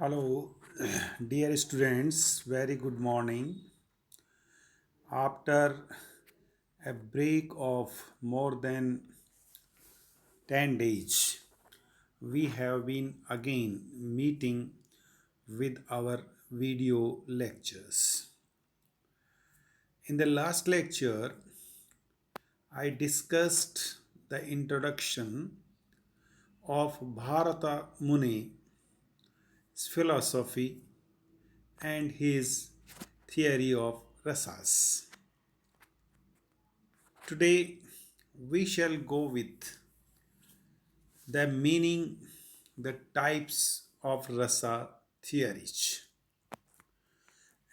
Hello, dear students, very good morning. After a break of more than 10 days, we have been again meeting with our video lectures. In the last lecture, I discussed the introduction of Bharata Muni's philosophy and his theory of rasas. Today we shall go with the meaning, the types of rasa theories,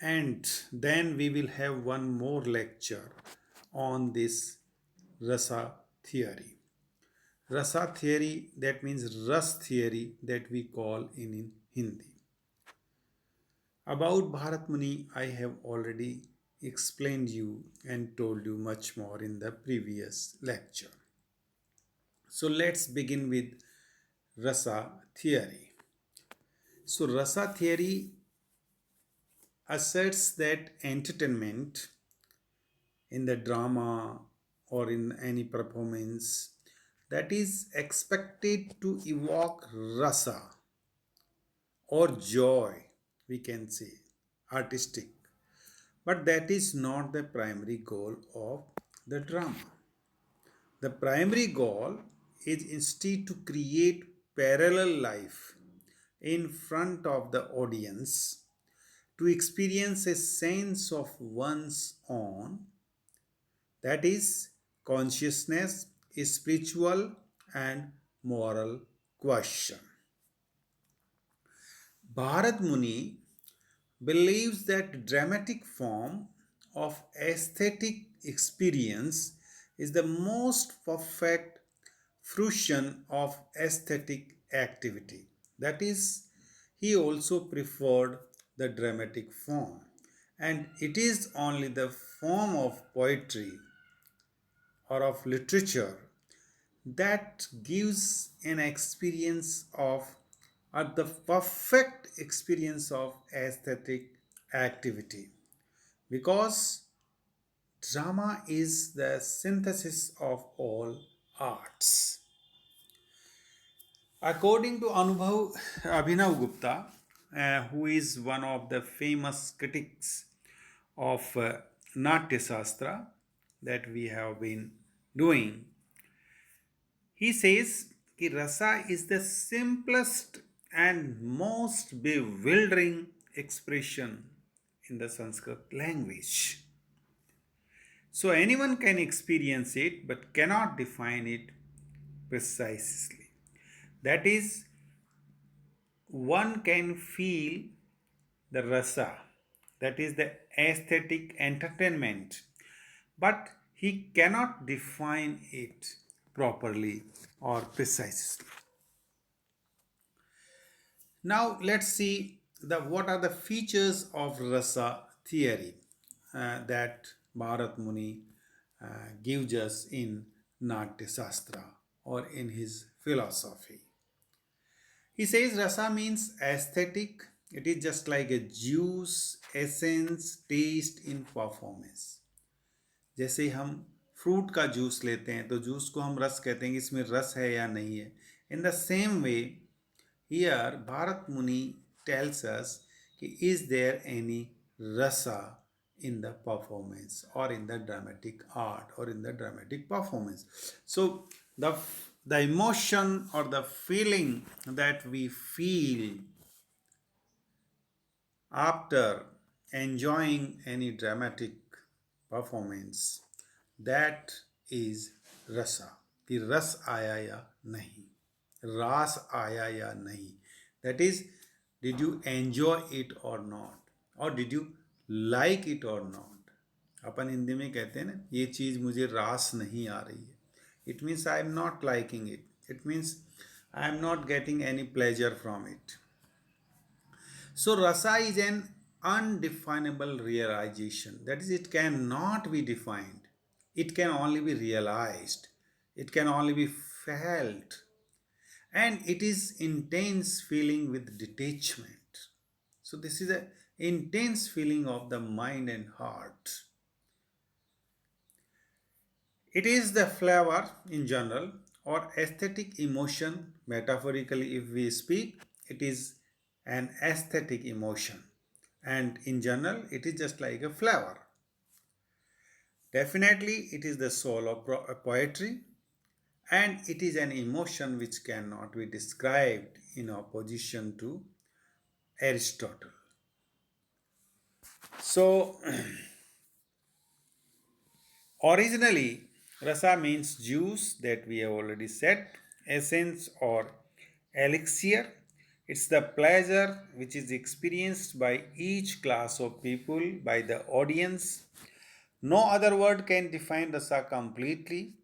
and then we will have one more lecture on this rasa theory. Rasa theory, that means ras theory, that we call in Hindi. About Bharat Muni, I have already explained you and told you much more in the previous lecture. So let's begin with Rasa theory. So Rasa theory asserts that entertainment in the drama or in any performance that is expected to evoke rasa or joy, we can say, artistic, but that is not the primary goal of the drama. The primary goal is instead to create parallel life in front of the audience to experience a sense of one's own, that is, consciousness, spiritual, and moral question. Bharat Muni believes that dramatic form of aesthetic experience is the most perfect fruition of aesthetic activity. That is, he also preferred the dramatic form, and it is only the form of poetry or of literature that gives an experience of or the perfect experience of aesthetic activity, because drama is the synthesis of all arts. According to Abhinav Gupta, who is one of the famous critics of Natya Shastra that we have been doing, he says that rasa is the simplest and most bewildering expression in the Sanskrit language. So anyone can experience it but cannot define it precisely. That is, one can feel the rasa, that is the aesthetic entertainment, but he cannot define it properly or precisely. Now let's see what are the features of rasa theory that Bharat Muni gives us in Natya Shastra or in his philosophy. He says rasa means aesthetic. It is just like a juice, essence, taste in performance. जैसे हम fruit का juice लेते हैं तो juice को हम रस कहते हैं कि इसमें रस है या नहीं है. In the same way here Bharat Muni tells us is there any rasa in the performance or in the dramatic art or in the dramatic performance. So the emotion or the feeling that we feel after enjoying any dramatic performance, that is rasa. कि रस आया या नहीं, रास आया या नहीं, that is, did you enjoy it or not, or did you like it or not. अपन हिंदी में कहते हैं ना, ये चीज़ मुझे रास नहीं आ रही है. It means I am not liking it. It means I am not getting any pleasure from it. So rasa is an undefinable realization. That is, it cannot be defined. It can only be realized. It can only be felt. And it is intense feeling with detachment. So this is a intense feeling of the mind and heart. It is the flavor in general or aesthetic emotion. Metaphorically, if we speak, it is an aesthetic emotion. And in general, it is just like a flavor. Definitely, it is the soul of poetry, and it is an emotion which cannot be described in opposition to Aristotle. So, originally, rasa means juice that we have already said, essence or elixir. It's the pleasure which is experienced by each class of people, by the audience. No other word can define rasa completely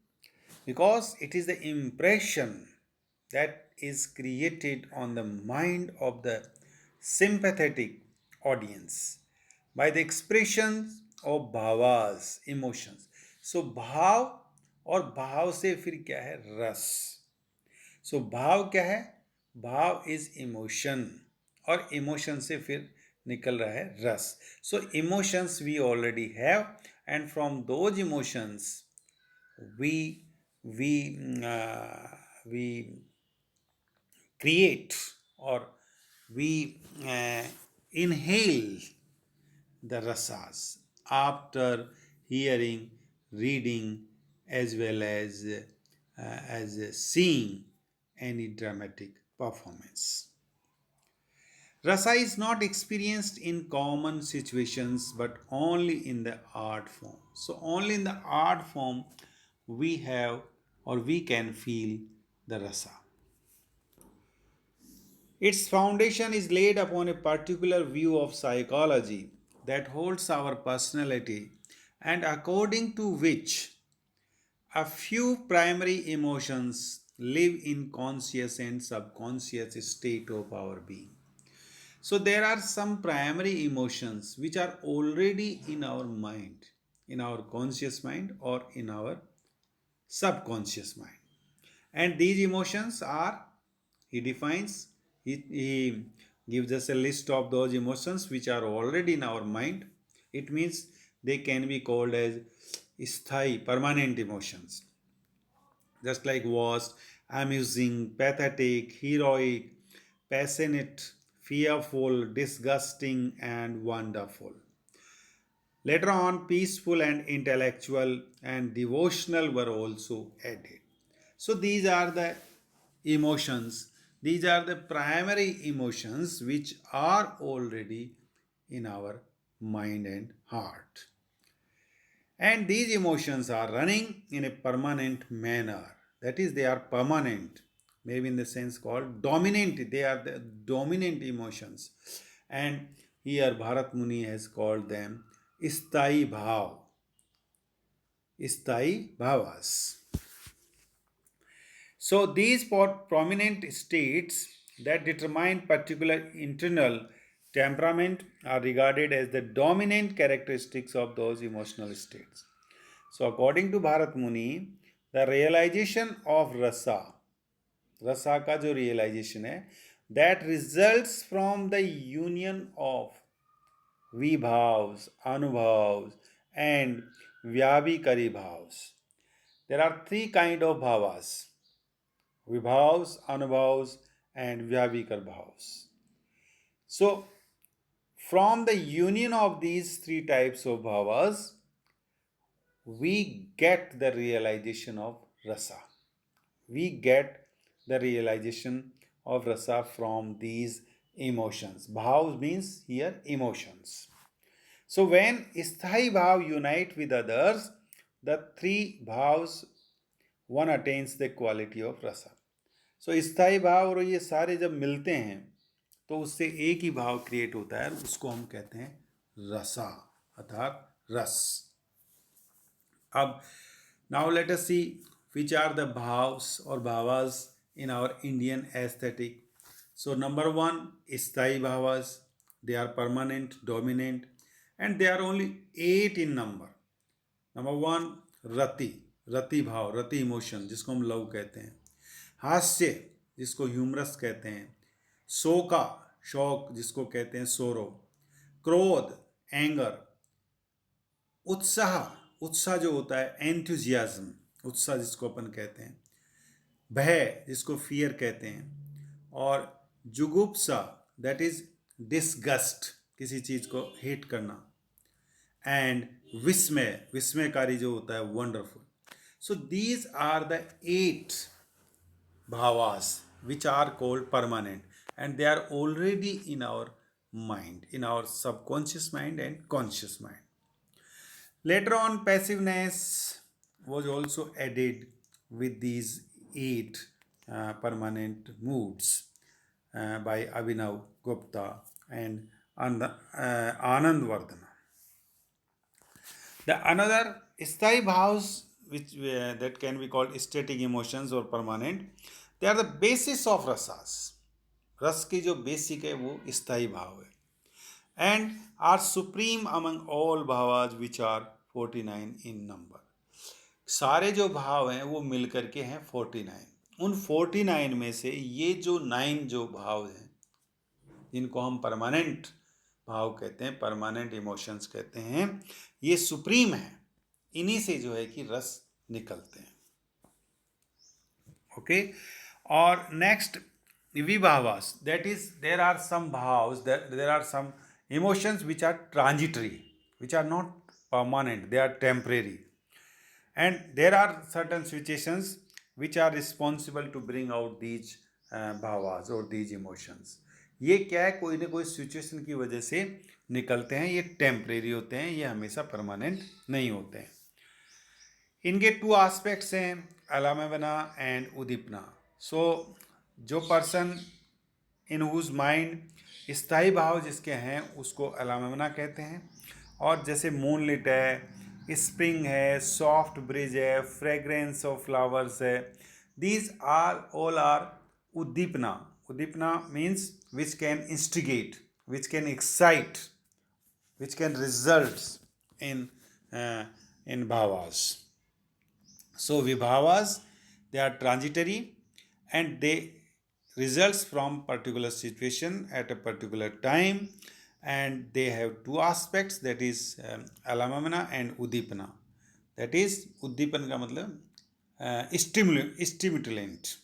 because it is the impression that is created on the mind of the sympathetic audience by the expressions of bhavas, emotions. So bhav और भाव से फिर क्या है रस. सो भाव क्या है? भाव इज इमोशन और इमोशन से फिर निकल रहा है रस. So emotions we already have and from those emotions we we we create or we inhale the rasas after hearing, reading, as well as seeing any dramatic performance. Rasa is not experienced in common situations but only in the art form. So, only in the art form we have or we can feel the rasa. Its foundation is laid upon a particular view of psychology that holds our personality and according to which a few primary emotions live in conscious and subconscious state of our being. So there are some primary emotions which are already in our mind, in our conscious mind or in our subconscious mind. And these emotions are, he defines, he gives us a list of those emotions which are already in our mind. It means they can be called as sthai, permanent emotions. Just like was, amusing, pathetic, heroic, passionate, fearful, disgusting, and wonderful. Later on, peaceful and intellectual and devotional were also added. So these are the emotions, these are the primary emotions which are already in our mind and heart. And these emotions are running in a permanent manner. That is, they are permanent, maybe in the sense called dominant. They are the dominant emotions. And here Bharat Muni has called them Istai Bhav, Istai Bhavas. So these prominent states that determine particular internal temperament are regarded as the dominant characteristics of those emotional states. So according to Bharat Muni, the realization of rasa, rasa का जो realization है, that results from the union of vibhavs, anubhavs and vyabhikari bhavs. There are three kind of bhavas: vibhavs, anubhavs and vyabhikar bhavs. So from the union of these three types of bhavas, we get the realization of rasa. We get the realization of rasa from these emotions. Bhav means here emotions. So when sthai bhav unite with others, the three bhavs, one attains the quality of rasa. So स्थाई भाव और ये सारे जब मिलते हैं तो उससे एक ही भाव क्रिएट होता है, उसको हम कहते हैं रसा अर्थात रस. अब now let us see which are the bhavs or bhavas in our Indian aesthetic. So number one, sthai bhavas. They are permanent, dominant, and they are only 8 in number. Number one, rati, rati bhav, rati emotion, जिसको हम love कहते हैं. हास्य, जिसको humerus कहते हैं. शोका, शोक जिसको कहते हैं सोरो, क्रोध एंगर, उत्साह, उत्साह जो होता है एंथुजियाज्म, उत्साह जिसको अपन कहते हैं, भय जिसको फियर कहते हैं, और जुगुप्सा दैट इज डिसगस्ट, किसी चीज को हेट करना, एंड विस्मय, विस्मयकारी जो होता है wonderful. So these are the 8 bhavas which are called permanent, and they are already in our mind, in our subconscious mind and conscious mind. Later on, passiveness was also added with these 8 permanent moods by Abhinav Gupta and Anand Vardhana. The another sthayi bhavs, which that can be called static emotions or permanent, they are the basis of rasas. रस की जो basic है वो स्थायी भाव है, and are supreme among all bhavas which are 49 in number. सारे जो भाव हैं वो मिलकर के हैं 49. उन 49 में से ये जो 9 जो भाव हैं जिनको हम परमानेंट भाव कहते हैं, परमानेंट इमोशंस कहते हैं, ये सुप्रीम है. इन्हीं से जो है कि रस निकलते हैं. ओके. और next vibhavas, that is there are some bhavs, that there are some emotions which are transitory, which are not permanent, they are temporary, and there are certain situations which are responsible to bring out these bhavas or these emotions. ये क्या है, कोई ना कोई situation की वजह से निकलते हैं, ये टेम्परेरी होते हैं, ये हमेशा परमानेंट नहीं होते हैं. इनके 2 एस्पेक्ट्स हैं, अलामवना एंड उदीपना. सो जो पर्सन इन हुज माइंड स्थायी भाव जिसके हैं उसको अलामवना कहते हैं. और जैसे मूनलिट है, स्प्रिंग है, सॉफ्ट ब्रिज है, फ्रेग्रेंस ऑफ फ्लावर्स है, these are all are uddipana. Uddipana means which can instigate, which can excite, which can result in bhavas. So vibhavas, they are transitory and they results from particular situation at a particular time, and they have 2 aspects, that is alamamana and udipana. That is उद्दीपन का मतलब stimulant,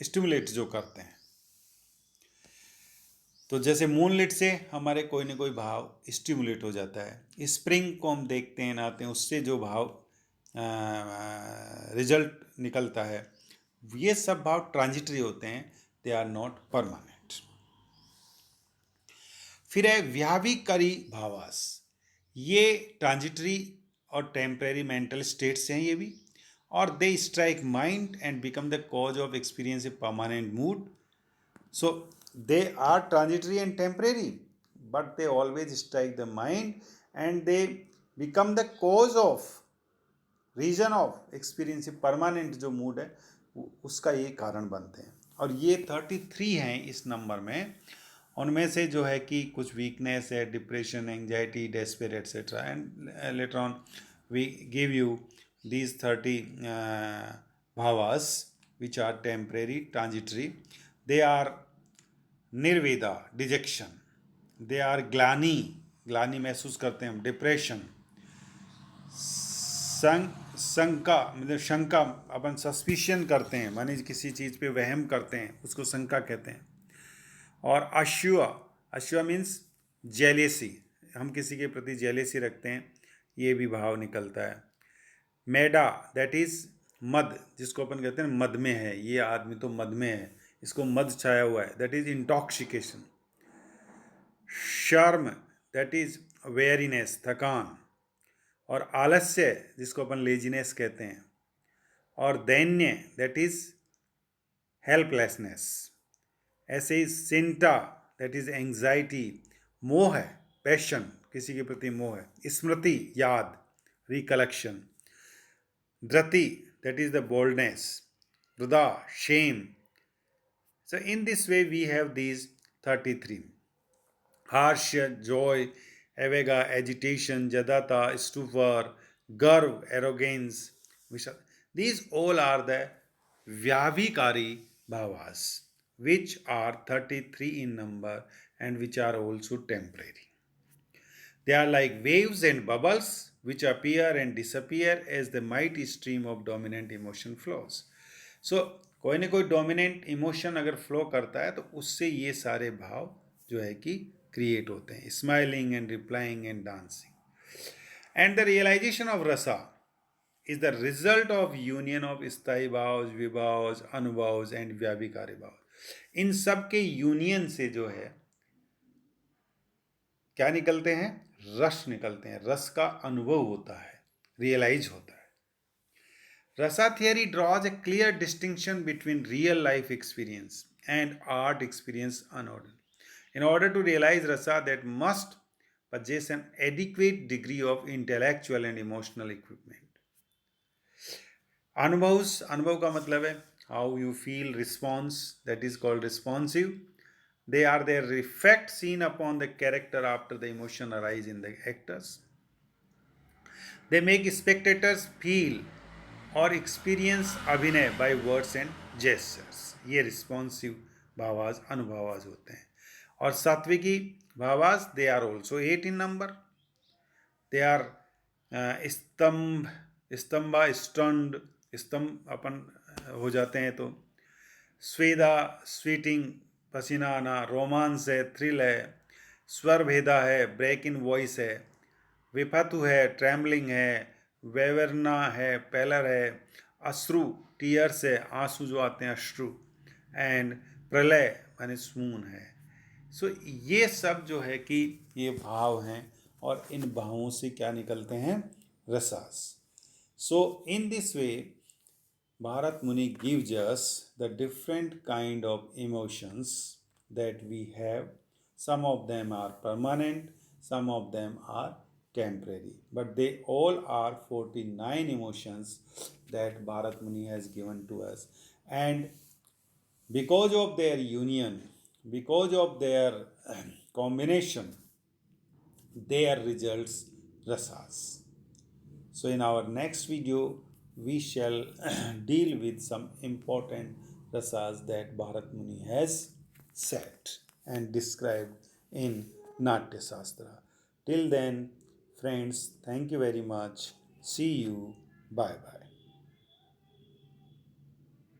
stimulate जो करते हैं. तो जैसे moonlit से हमारे कोई ना कोई भाव स्टिमुलेट हो जाता है. स्प्रिंग को हम देखते हैं, नहाते हैं, उससे जो भाव रिजल्ट निकलता है, ये सब भाव ट्रांजिटरी होते हैं, दे आर नॉट परमानेंट. फिर है व्याभिकारी भावास. ये ट्रांजिटरी और टेम्परेरी मेंटल स्टेट्स हैं ये भी, और they strike mind and become the cause of experience a permanent mood. So they are transitory and temporary, but they always strike the mind and they become the cause of, reason of experience. Permanent जो mood है उसका ये कारण बनते हैं. और ये 33 हैं इस नंबर में. उनमें से जो है कि कुछ वीकनेस है, depression, anxiety, despair etcetera, and later on we give you these 30 bhavas which are temporary, transitory. They are nirveda, dejection. They are glani, glani महसूस करते हैं हम, डिप्रेशन. शंका मतलब शंका, अपन सस्पिशन करते हैं, माने किसी चीज़ पे वहम करते हैं, उसको शंका कहते हैं. और अश्वा, अश्वा मीन्स जेलेसी, हम किसी के प्रति जेलेसी रखते हैं, ये भी भाव निकलता है. मेडा दैट इज़ मद, जिसको अपन कहते हैं मद में है, ये आदमी तो मद में है, इसको मद छाया हुआ है, दैट इज इंटॉक्सिकेशन. शर्म दैट इज वेयरीनेस, थकान. और आलस्य जिसको अपन लेजीनेस कहते हैं. और दैन्य दैट इज हेल्पलेसनेस. ऐसे ही चिंता दैट इज एंग्जाइटी. मोह है, पैशन, किसी के प्रति मोह है. स्मृति याद, recollection. Dhriti that is the boldness. Hrida shame. So in this way we have these 33. Harsha, joy, avega, agitation, jadata, stupor, garv, arrogance, these all are the vyabhikari bhavas. which are 33 in number and which are also temporary. They are like waves and bubbles which appear and disappear as the mighty stream of dominant emotion flows. So कोई ना कोई dominant emotion अगर flow करता है तो उससे ये सारे भाव जो है कि क्रिएट होते हैं, smiling and replying and dancing. And the realization of rasa is the result of union of स्थाई भाव, विभाव, अनुभव एंड व्याभिकारी भाव. इन सब के यूनियन से जो है क्या निकलते हैं? रस निकलते हैं. रस का अनुभव होता है, रियलाइज होता है. Rasa theory draws a clear distinction between real life experience and art experience unordered. In order to realize rasa, that must possess an adequate degree of intellectual and emotional equipment. अनुभव का मतलब है how you feel, response that is called responsive. They are their effect seen upon the character after the emotion arise in the actors. They make spectators feel or experience अभिनय by words and gestures. ये responsive bhavas anubhavas होते हैं. और sattviki bhavas they are also 8 in number. They are stambha, stambha, stunted, स्तंभ अपन हो जाते हैं तो स्वेदा, स्वीटिंग, पसीना आना, रोमांस है, थ्रिल है, स्वर भेदा है, ब्रेक इन वॉइस है, विपतु है, ट्रैम्बलिंग है, वेवरना है, पेलर है, अश्रु, टीयर्स है, आंसू जो आते हैं अश्रु, एंड प्रलय माने स्मून है. सो ये सब जो है कि ये भाव हैं और इन भावों से क्या निकलते हैं? Rasas. So in this way Bharat Muni gives us the different kind of emotions that we have. Some of them are permanent, some of them are temporary, but they all are 49 emotions that Bharat Muni has given to us. And because of their union, because of their combination, their results rasas. So, in our next video, we shall deal with some important rasas that Bharat Muni has set and described in Natya Shastra. Till then, friends, thank you very much. See you. Bye bye.